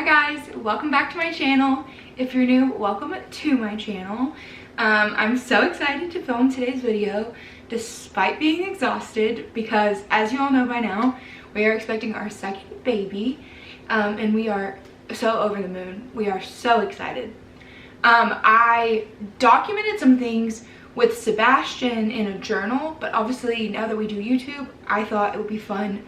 guys, welcome back to my channel. If you're new, welcome to my channel. I'm so excited to film today's video despite being exhausted because, as you all know by now, we are expecting our second baby, and we are so over the moon. We are so excited. I documented some things with Sebastian in a journal, but obviously now that we do YouTube, I thought it would be fun.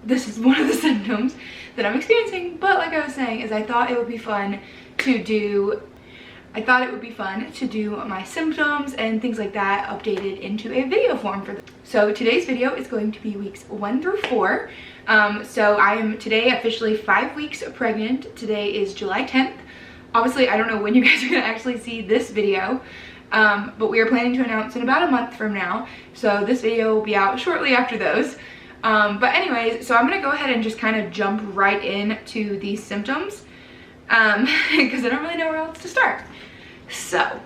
This is one of the symptoms that I'm experiencing, but like I was saying, is I thought it would be fun to do my symptoms and things like that updated into a video form for them. So today's video is going to be weeks 1 through 4. So I am today officially 5 weeks pregnant. Today is July 10th. Obviously, I don't know when you guys are gonna actually see this video, but we are planning to announce in about a month from now. So this video will be out shortly after those. But anyways, so I'm gonna go ahead and just kind of jump right into these symptoms because I don't really know where else to start. So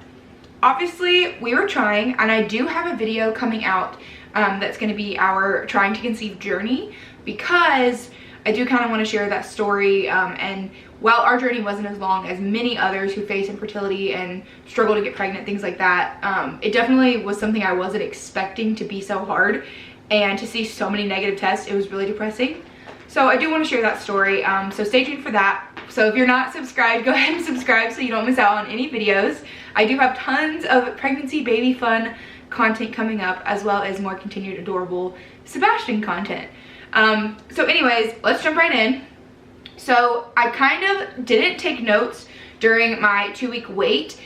obviously we were trying, and I do have a video coming out that's going to be our trying to conceive journey, because I do kind of want to share that story. And while our journey wasn't as long as many others who face infertility and struggle to get pregnant, things like that, it definitely was something I wasn't expecting to be so hard, and to see so many negative tests, it was really depressing. So I do want to share that story, so stay tuned for that. So if you're not subscribed, go ahead and subscribe so you don't miss out on any videos. I do have tons of pregnancy baby fun content coming up, as well as more continued adorable Sebastian content. So anyways, let's jump right in. So I kind of didn't take notes during my 2-week wait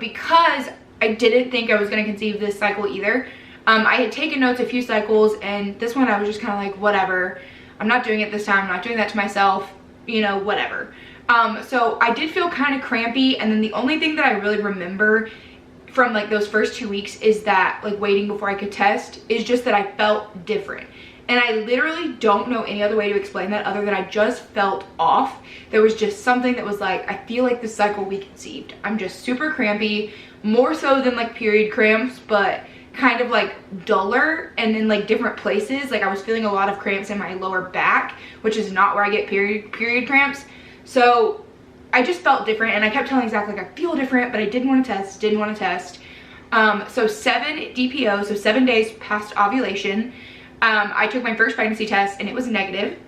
because I didn't think I was going to conceive this cycle either. I had taken notes a few cycles, and this one I was just kind of like, whatever, I'm not doing it this time, I'm not doing that to myself, you know, whatever. So I did feel kind of crampy, and then the only thing that I really remember from like those first 2 weeks is that, like, waiting before I could test, is just that I felt different. And I literally don't know any other way to explain that other than I just felt off. There was just something that was like, I feel like this cycle we conceived. I'm just super crampy, more so than like period cramps, but kind of like duller and in like different places. Like I was feeling a lot of cramps in my lower back, which is not where I get period cramps. So I just felt different, and I kept telling Zach, like, I feel different, but I didn't want to test. So 7 DPO, so 7 days past ovulation, I took my first pregnancy test and it was negative,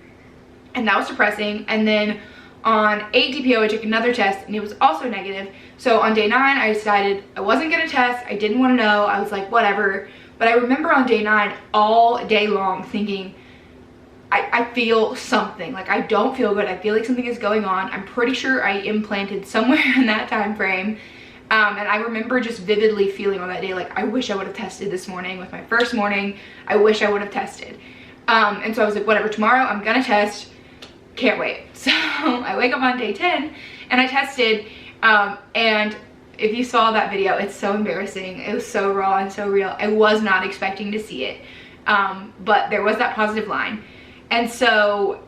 and that was depressing. And then on 8 DPO, I took another test and it was also negative. So on day 9, I decided I wasn't gonna test. I didn't want to know. I was like, whatever. But I remember on day 9 all day long thinking, I feel something. Like, I don't feel good. I feel like something is going on. I'm pretty sure I implanted somewhere in that time frame. And I remember just vividly feeling on that day, like, I wish I would have tested this morning with my first morning. I wish I would have tested. And so I was like, whatever, tomorrow I'm gonna test. Can't wait. So I wake up on day 10 and I tested, and if you saw that video, it's so embarrassing. It was so raw and so real. I was not expecting to see it, but there was that positive line. And so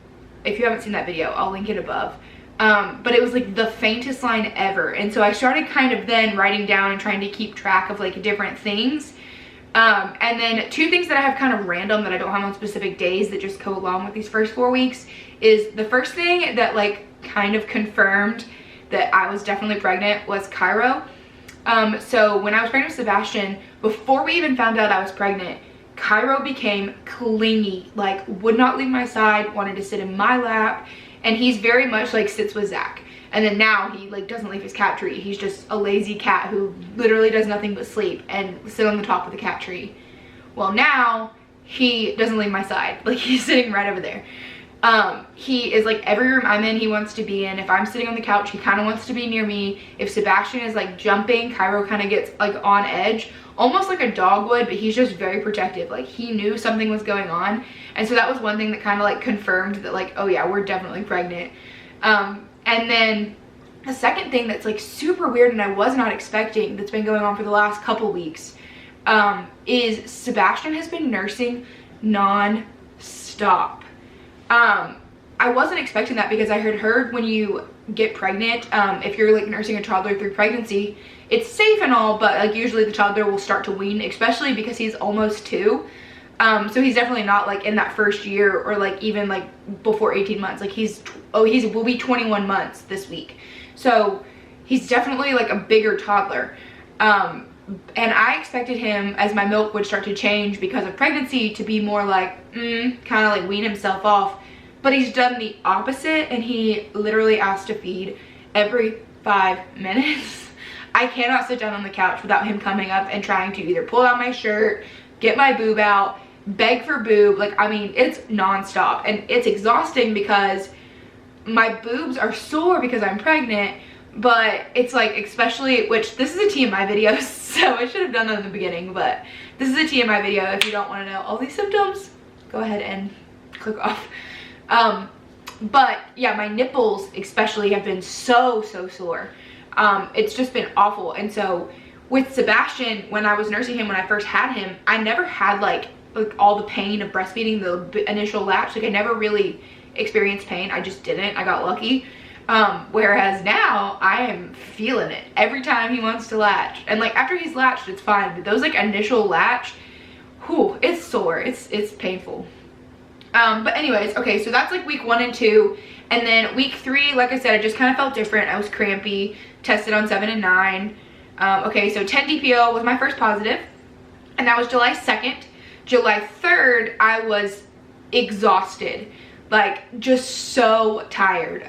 if you haven't seen that video, I'll link it above. But it was like the faintest line ever. And so I started kind of then writing down and trying to keep track of like different things. And then 2 things that I have kind of random that I don't have on specific days that just go along with these first 4 weeks is the first thing that like kind of confirmed that I was definitely pregnant was Cairo. So when I was pregnant with Sebastian, before we even found out I was pregnant, Cairo became clingy, like would not leave my side, wanted to sit in my lap, and he's very much like sits with Zach. And then now he like doesn't leave his cat tree. He's just a lazy cat who literally does nothing but sleep and sit on the top of the cat tree. Well, now he doesn't leave my side. Like, he's sitting right over there. He is like every room I'm in, he wants to be in. If I'm sitting on the couch, he kind of wants to be near me. If Sebastian is like jumping, Cairo kind of gets like on edge, almost like a dog would, but he's just very protective. Like, he knew something was going on. And so that was one thing that kind of like confirmed that, like, oh yeah, we're definitely pregnant. And then the second thing that's like super weird and I was not expecting, that's been going on for the last couple weeks, is Sebastian has been nursing non-stop. I wasn't expecting that because I had heard when you get pregnant, if you're like nursing a toddler through pregnancy, it's safe and all, but like usually the toddler will start to wean, especially because he's almost 2. So he's definitely not like in that first year or like even like before 18 months. Like he's oh, will be 21 months this week. So he's definitely like a bigger toddler. And I expected him, as my milk would start to change because of pregnancy, to be more like, kind of like wean himself off. But he's done the opposite, and he literally asks to feed every 5 minutes. I cannot sit down on the couch without him coming up and trying to either pull out my shirt, get my boob out, beg for boob. Like, I mean, it's nonstop, and it's exhausting because my boobs are sore because I'm pregnant. But it's like, especially, which this is a TMI video, so I should have done that in the beginning, but this is a TMI video. If you don't want to know all these symptoms, go ahead and click off. But yeah, my nipples especially have been so sore. It's just been awful. And so with Sebastian, when I was nursing him, when I first had him, I never had like all the pain of breastfeeding, the initial latch. Like, I never really experienced pain. I just didn't. I got lucky. Whereas now I am feeling it every time he wants to latch. And like, after he's latched, it's fine. But those like initial latch, whew, it's sore. It's painful. But anyways, okay, so that's like week 1 and 2. And then week 3, like I said, I just kind of felt different. I was crampy, tested on 7 and 9. Okay, so 10 DPO was my first positive, and that was July 2nd. July 3rd, I was exhausted. Like, just so tired,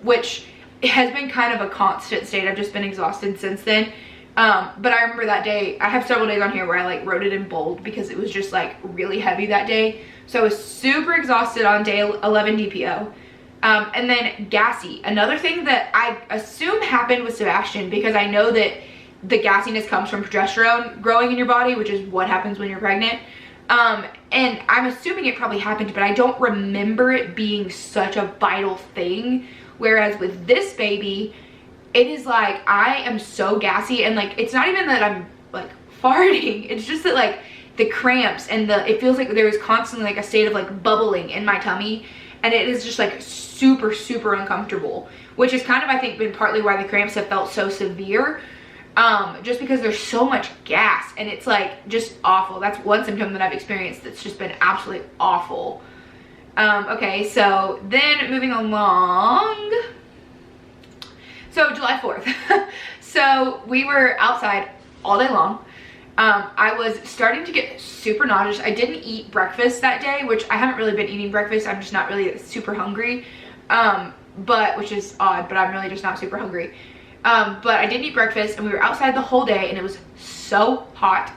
which has been kind of a constant state. I've just been exhausted since then. But I remember that day, I have several days on here where I like wrote it in bold because it was just like really heavy that day. So I was super exhausted on day 11 DPO. And then gassy, another thing that I assume happened with Sebastian, because I know that the gassiness comes from progesterone growing in your body, which is what happens when you're pregnant. And I'm assuming it probably happened, but I don't remember it being such a vital thing. Whereas with this baby, it is like, I am so gassy, and like, it's not even that I'm like farting. It's just that like the cramps and it feels like there is constantly like a state of like bubbling in my tummy. And it is just like super uncomfortable, which is kind of, I think, been partly why the cramps have felt so severe. Just because there's so much gas, and it's like just awful. That's one symptom that I've experienced that's just been absolutely awful. Okay, so then moving along. So July 4th. So we were outside all day long. I was starting to get super nauseous. I didn't eat breakfast that day, which I haven't really been eating breakfast. I'm just not really super hungry. Which is odd, but I'm really just not super hungry. But I didn't eat breakfast, and we were outside the whole day, and it was so hot.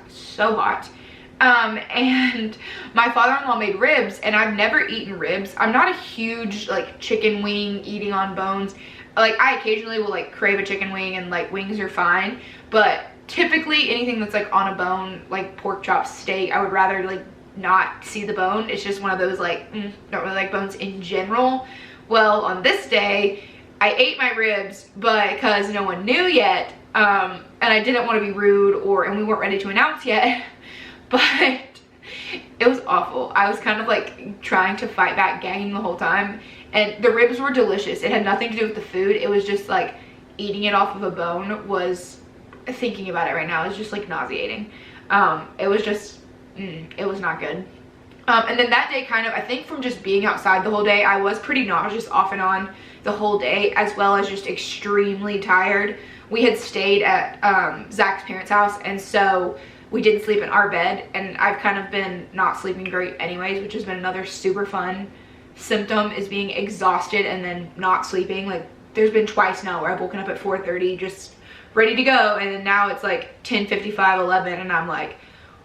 And my father-in-law made ribs, and I've never eaten ribs. I'm not a huge like chicken wing eating on bones. Like, I occasionally will like crave a chicken wing, and like wings are fine, but typically anything that's like on a bone, like pork chops, steak, I would rather like not see the bone. It's just one of those like, don't really like bones in general. Well, on this day, I ate my ribs, but because no one knew yet, and I didn't want to be rude, and we weren't ready to announce yet, but it was awful. I was kind of like trying to fight back, gagging the whole time, and the ribs were delicious. It had nothing to do with the food. It was just like eating it off of a bone was, thinking about it right now, is just like nauseating. It was just, it was not good. And then that day, kind of, I think from just being outside the whole day, I was pretty nauseous off and on the whole day, as well as just extremely tired. We had stayed at Zach's parents' house, and so we didn't sleep in our bed, and I've kind of been not sleeping great anyways, which has been another super fun symptom, is being exhausted and then not sleeping. Like, there's been twice now where I've woken up at 4:30 just ready to go, and then now it's like 10:55, 11, and I'm like,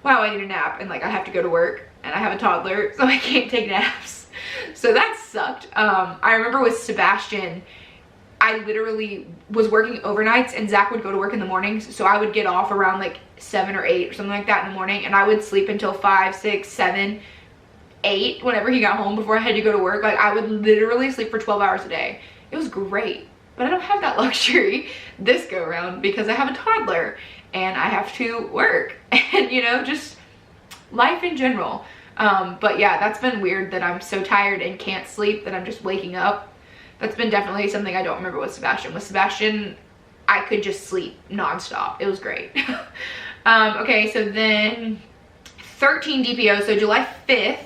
wow, I need a nap, and like I have to go to work, and I have a toddler, so I can't take naps. So that sucked. I remember with Sebastian, I literally was working overnights, and Zach would go to work in the mornings, so I would get off around like 7 or 8 or something like that in the morning, and I would sleep until 5, 6, 7, 8 whenever he got home before I had to go to work. Like, I would literally sleep for 12 hours a day. It was great, but I don't have that luxury this go around because I have a toddler and I have to work, and you know, just life in general. But yeah, that's been weird that I'm so tired and can't sleep that I'm just waking up. That's been definitely something I don't remember with Sebastian. With Sebastian, I could just sleep nonstop. It was great. Okay, so then 13 DPO, so July 5th,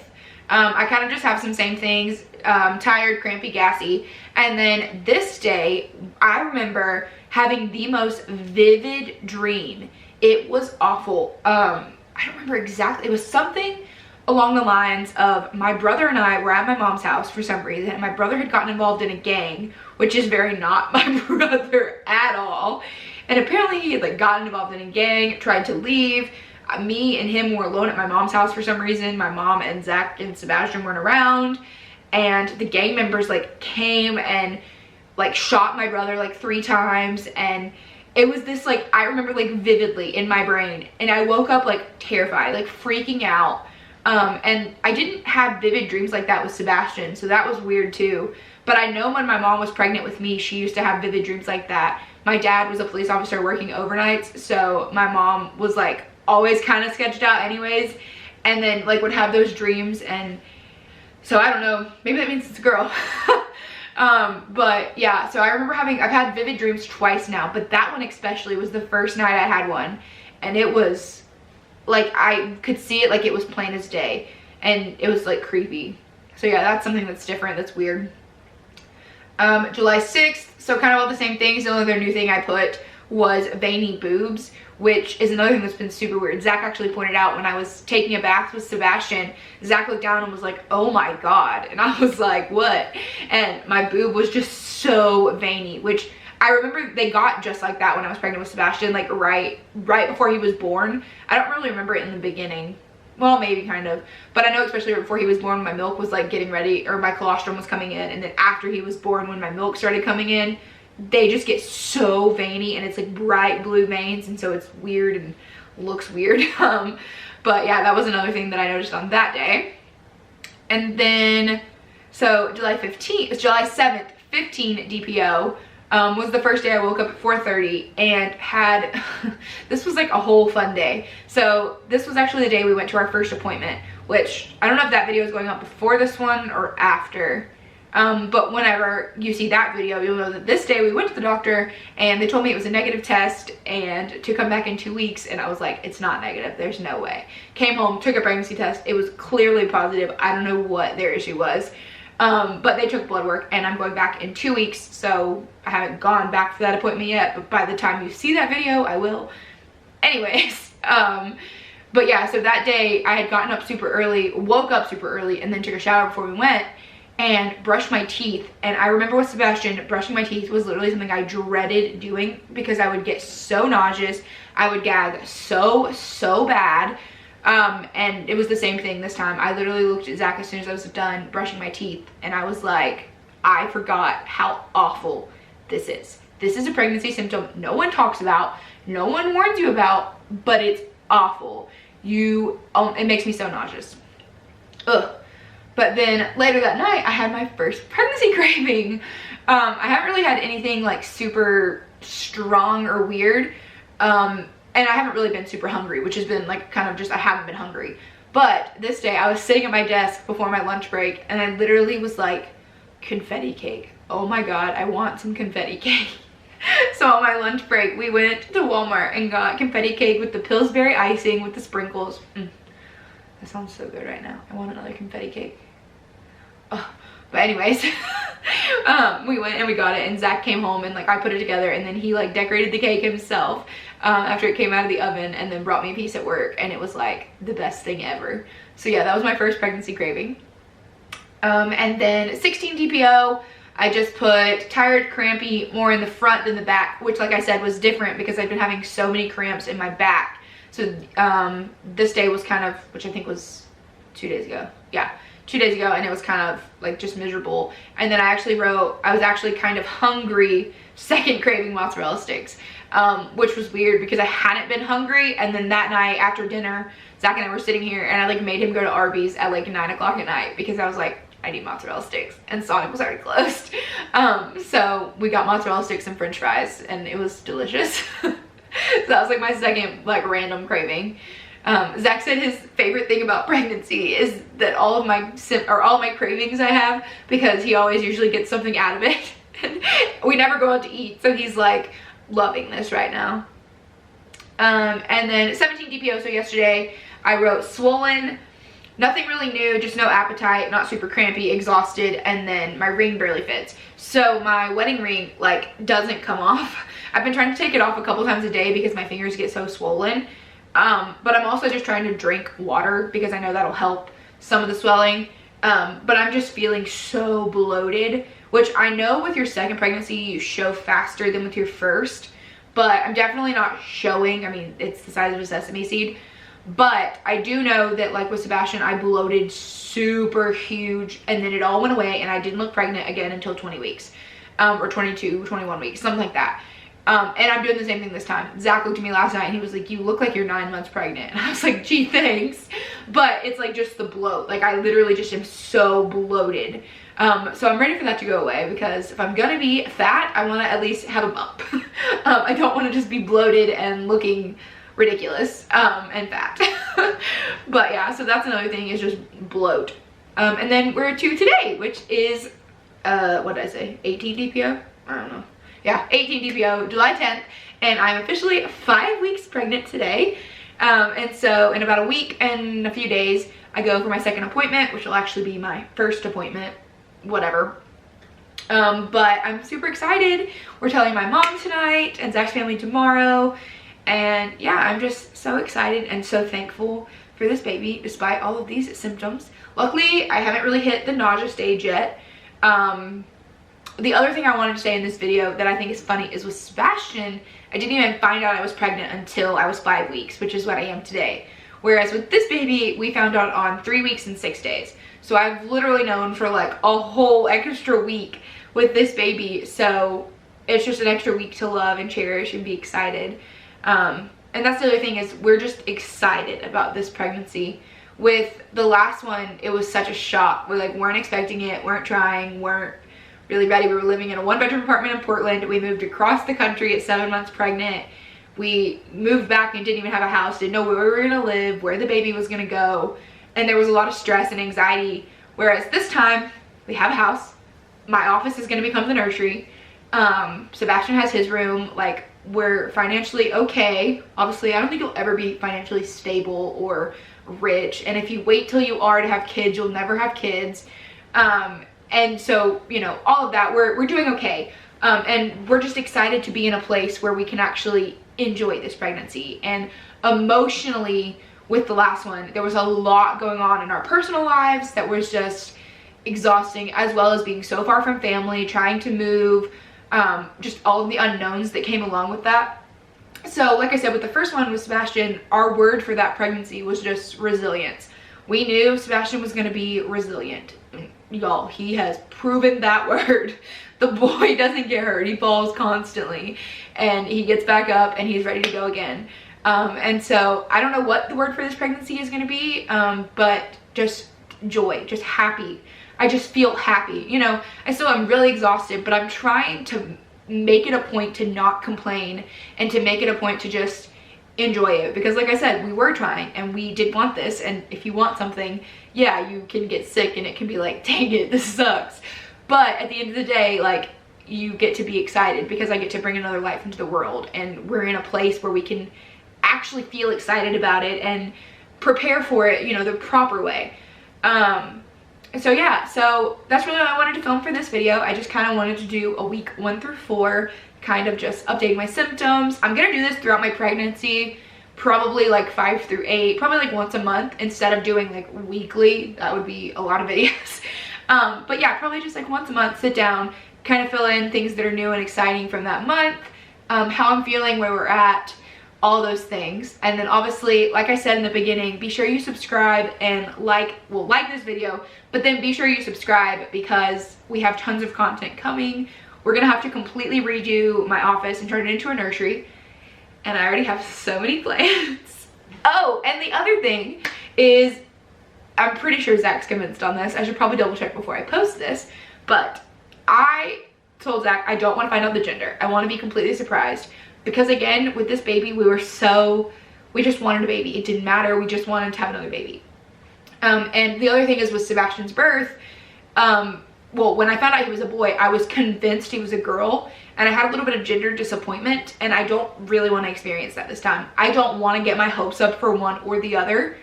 I kind of just have some same things, tired, crampy, gassy. And then this day, I remember having the most vivid dream. It was awful. I don't remember exactly. It was something along the lines of my brother and I were at my mom's house for some reason, and my brother had gotten involved in a gang, which is very not my brother at all. And apparently he had like gotten involved in a gang, tried to leave. Me and him were alone at my mom's house for some reason. My mom and Zach and Sebastian weren't around, and the gang members like came and like shot my brother like 3 times. And it was this like, I remember like vividly in my brain, and I woke up like terrified, like freaking out. And I didn't have vivid dreams like that with Sebastian, so that was weird too. But I know when my mom was pregnant with me, she used to have vivid dreams like that. My dad was a police officer working overnights, so my mom was like always kind of sketched out anyways, and then like would have those dreams. And so I don't know, maybe that means it's a girl. But yeah, so I remember I've had vivid dreams twice now, but that one especially was the first night I had one, and it was like I could see it like it was plain as day, and it was like creepy. So yeah, that's something that's different, that's weird. July 6th, so kind of all the same things. The only other new thing I put was veiny boobs, which is another thing that's been super weird. Zach actually pointed out when I was taking a bath with Sebastian, Zach looked down and was like, oh my god, and I was like, what? And my boob was just so veiny, which I remember they got just like that when I was pregnant with Sebastian, like right before he was born. I don't really remember it in the beginning. Well, maybe kind of, but I know especially before he was born, my milk was like getting ready, or my colostrum was coming in, and then after he was born, when my milk started coming in, they just get so veiny, and it's like bright blue veins, and so it's weird and looks weird. But yeah, that was another thing that I noticed on that day. And then, so July 7th, 15 DPO. Was the first day I woke up at 4:30 and had, this was like a whole fun day. So this was actually the day we went to our first appointment, which I don't know if that video is going up before this one or after. But whenever you see that video, you'll know that this day we went to the doctor and they told me it was a negative test and to come back in 2 weeks. And I was like, it's not negative, there's no way. Came home, took a pregnancy test. It was clearly positive. I don't know what their issue was. But they took blood work, and I'm going back in 2 weeks, so I haven't gone back for that appointment yet, but by the time you see that video, I will. Anyways, but yeah, so that day I had gotten up super early, woke up super early, and then took a shower before we went and brushed my teeth. And I remember with Sebastian, brushing my teeth was literally something I dreaded doing because I would get so nauseous. I would gag so bad. And it was the same thing this time. I literally looked at Zach as soon as I was done brushing my teeth, and I was like, I forgot how awful this is. This is a pregnancy symptom no one talks about, no one warns you about, but it's awful. It makes me so nauseous. Ugh. But then later that night, I had my first pregnancy craving. I haven't really had anything like super strong or weird. And I haven't really been super hungry, which has been like kind of just, I haven't been hungry. But this day I was sitting at my desk before my lunch break, and I literally was like, confetti cake. Oh my god, I want some confetti cake. So on my lunch break, we went to Walmart and got confetti cake with the Pillsbury icing with the sprinkles. That sounds so good right now. I want another confetti cake. Oh. But anyways, we went and we got it, and Zach came home and like I put it together, and then he like decorated the cake himself after it came out of the oven, and then brought me a piece at work, and it was like the best thing ever. So yeah, that was my first pregnancy craving. And then 16 DPO, I just put tired, crampy, more in the front than the back, which like I said was different because I've been having so many cramps in my back. So this day was kind of, which I think was 2 days ago. Yeah. 2 days ago, and it was kind of like just miserable. And then I actually wrote, I was actually kind of hungry, second craving mozzarella sticks, which was weird because I hadn't been hungry. And then that night after dinner, Zach and I were sitting here, and I like made him go to Arby's at like 9 o'clock at night because I was like, I need mozzarella sticks, and Sonic was already closed. So we got mozzarella sticks and french fries, and it was delicious. So that was like my second like random craving. Zach said his favorite thing about pregnancy is that all of my cravings I have, because he always usually gets something out of it. We never go out to eat, so he's like loving this right now. And then 17 DPO, so yesterday I wrote swollen, nothing really new, just no appetite, not super crampy, exhausted, and then my ring barely fits. So my wedding ring like doesn't come off. I've been trying to take it off a couple times a day because my fingers get so swollen. But I'm also just trying to drink water because I know that'll help some of the swelling. But I'm just feeling so bloated, which I know with your second pregnancy you show faster than with your first, but I'm definitely not showing. I mean, it's the size of a sesame seed, but I do know that like with Sebastian, I bloated super huge and then it all went away and I didn't look pregnant again until 20 weeks, or 22, 21 weeks, something like that. And I'm doing the same thing this time. Zach looked at me last night and he was like, you look like you're 9 months pregnant. And I was like, gee, thanks. But it's like just the bloat. Like I literally just am so bloated. So I'm ready for that to go away because if I'm gonna be fat, I wanna at least have a bump. I don't wanna just be bloated and looking ridiculous, and fat. But yeah, so that's another thing, is just bloat. And then we're to today, which is, what did I say? 18 DPO? I don't know. Yeah, 18 DPO, July 10th, and I'm officially 5 weeks pregnant today. And so in about a week and a few days, I go for my second appointment, which will actually be my first appointment, whatever. But I'm super excited. We're telling my mom tonight and Zach's family tomorrow. And yeah, I'm just so excited and so thankful for this baby, despite all of these symptoms. Luckily, I haven't really hit the nausea stage yet. The other thing I wanted to say in this video that I think is funny is with Sebastian, I didn't even find out I was pregnant until I was 5 weeks, which is what I am today. Whereas with this baby, we found out on 3 weeks and 6 days. So I've literally known for like a whole extra week with this baby. So it's just an extra week to love and cherish and be excited. And that's the other thing, is we're just excited about this pregnancy. With the last one, it was such a shock. We like weren't expecting it, weren't trying, weren't really ready. We were living in a 1-bedroom apartment in Portland. We moved across the country at 7 months pregnant. We moved back and didn't even have a house, didn't know where we were gonna live, where the baby was gonna go. And there was a lot of stress and anxiety. Whereas this time, we have a house. My office is gonna become the nursery. Sebastian has his room. Like, we're financially okay. Obviously, I don't think you'll ever be financially stable or rich. And if you wait till you are to have kids, you'll never have kids. And so, you know, all of that, we're doing okay. And we're just excited to be in a place where we can actually enjoy this pregnancy. And emotionally, with the last one, there was a lot going on in our personal lives that was just exhausting, as well as being so far from family, trying to move, just all of the unknowns that came along with that. So like I said, with the first one with Sebastian, our word for that pregnancy was just resilience. We knew Sebastian was going to be resilient. Y'all, he has proven that word. The boy doesn't get hurt. He falls constantly and he gets back up and he's ready to go again. And so I don't know what the word for this pregnancy is going to be, but just joy, just happy. I just feel happy. You know, I still am really exhausted, but I'm trying to make it a point to not complain and to make it a point to just enjoy it, because like I said, we were trying and we did want this. And if you want something, yeah, you can get sick and it can be like, dang it, this sucks. But at the end of the day, like, you get to be excited because I get to bring another life into the world, and we're in a place where we can actually feel excited about it and prepare for it, you know, the proper way. So yeah, so that's really what I wanted to film for this video. I just kind of wanted to do a week 1 through 4, kind of just updating my symptoms. I'm gonna do this throughout my pregnancy, probably like 5 through 8, probably like once a month instead of doing like weekly. That would be a lot of videos. But yeah, probably just like once a month, sit down, kind of fill in things that are new and exciting from that month, how I'm feeling, where we're at, all those things. And then obviously, like I said in the beginning, be sure you subscribe and like this video, but then be sure you subscribe because we have tons of content coming. We're gonna have to completely redo my office and turn it into a nursery, and I already have so many plans. Oh, and the other thing is, I'm pretty sure Zach's convinced on this. I should probably double check before I post this, but I told Zach I don't want to find out the gender. I want to be completely surprised, because again, with this baby, we just wanted a baby. It didn't matter. We just wanted to have another baby. And the other thing is with Sebastian's birth, well, when I found out he was a boy, I was convinced he was a girl, and I had a little bit of gender disappointment, and I don't really want to experience that this time. I don't want to get my hopes up for one or the other.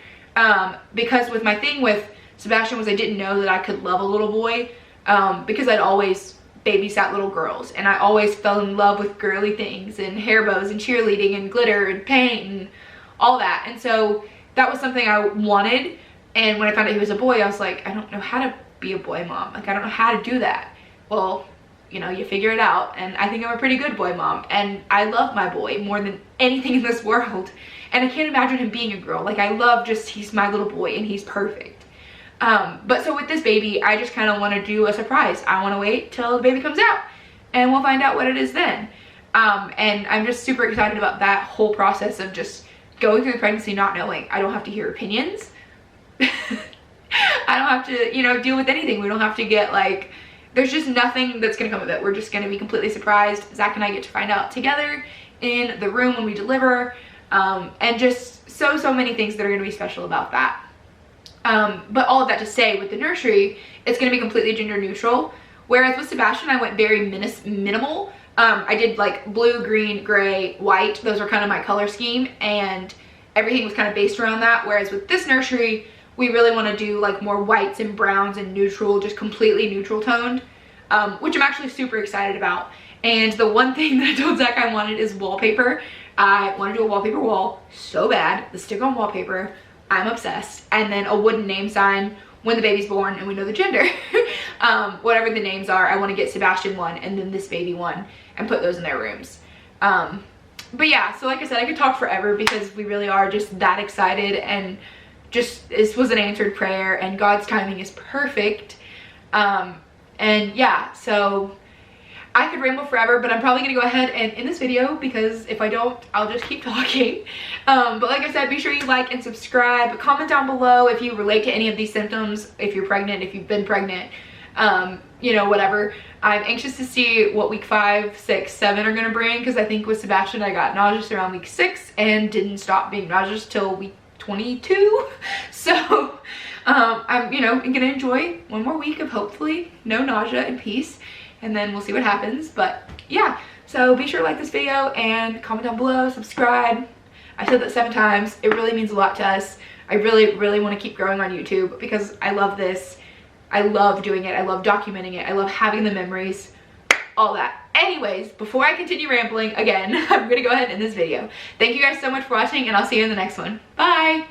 because with my thing with Sebastian was I didn't know that I could love a little boy, because I'd always babysat little girls, and I always fell in love with girly things and hair bows and cheerleading and glitter and paint and all that. And so that was something I wanted. And when I found out he was a boy, I was like, I don't know how to be a boy mom. Like, I don't know how to do that. Well, you know, you figure it out, and I think I'm a pretty good boy mom, and I love my boy more than anything in this world, and I can't imagine him being a girl. Like, I love just, he's my little boy and he's perfect. But so with this baby, I just kind of want to do a surprise. I want to wait till the baby comes out and we'll find out what it is then. And I'm just super excited about that whole process of just going through the pregnancy not knowing. I don't have to hear opinions. I don't have to, you know, deal with anything. We don't have to get like, there's just nothing that's gonna come of it. We're just gonna be completely surprised. Zach and I get to find out together in the room when we deliver, and just so many things that are gonna be special about that. But all of that to say, with the nursery, it's gonna be completely gender neutral. Whereas with Sebastian, I went very minimal. I did like blue, green, gray, white. Those were kind of my color scheme, and everything was kind of based around that. Whereas with this nursery, we really want to do like more whites and browns and neutral, just completely neutral toned, which I'm actually super excited about. And the one thing that I told Zach I wanted is wallpaper. I want to do a wallpaper wall so bad, the stick-on wallpaper. I'm obsessed. And then a wooden name sign when the baby's born and we know the gender. Whatever the names are, I want to get Sebastian one and then this baby one and put those in their rooms. But yeah, so like I said, I could talk forever because we really are just that excited, and just this was an answered prayer and God's timing is perfect. And yeah, so I could ramble forever, but I'm probably gonna go ahead and end this video because if I don't, I'll just keep talking. But like I said, be sure you like and subscribe. Comment down below if you relate to any of these symptoms, if you're pregnant, if you've been pregnant, you know, whatever. I'm anxious to see what week 5, 6, 7 are gonna bring, because I think with Sebastian I got nauseous around week 6 and didn't stop being nauseous till week 22. So I'm, you know, gonna enjoy one more week of hopefully no nausea and peace, and then we'll see what happens. But yeah, so be sure to like this video and comment down below, subscribe. I said that 7 times. It really means a lot to us. I really want to keep growing on YouTube because I love this. I love doing it. I love documenting it. I love having the memories, all that. Anyways, before I continue rambling again, I'm gonna go ahead and end this video. Thank you guys so much for watching, and I'll see you in the next one. Bye.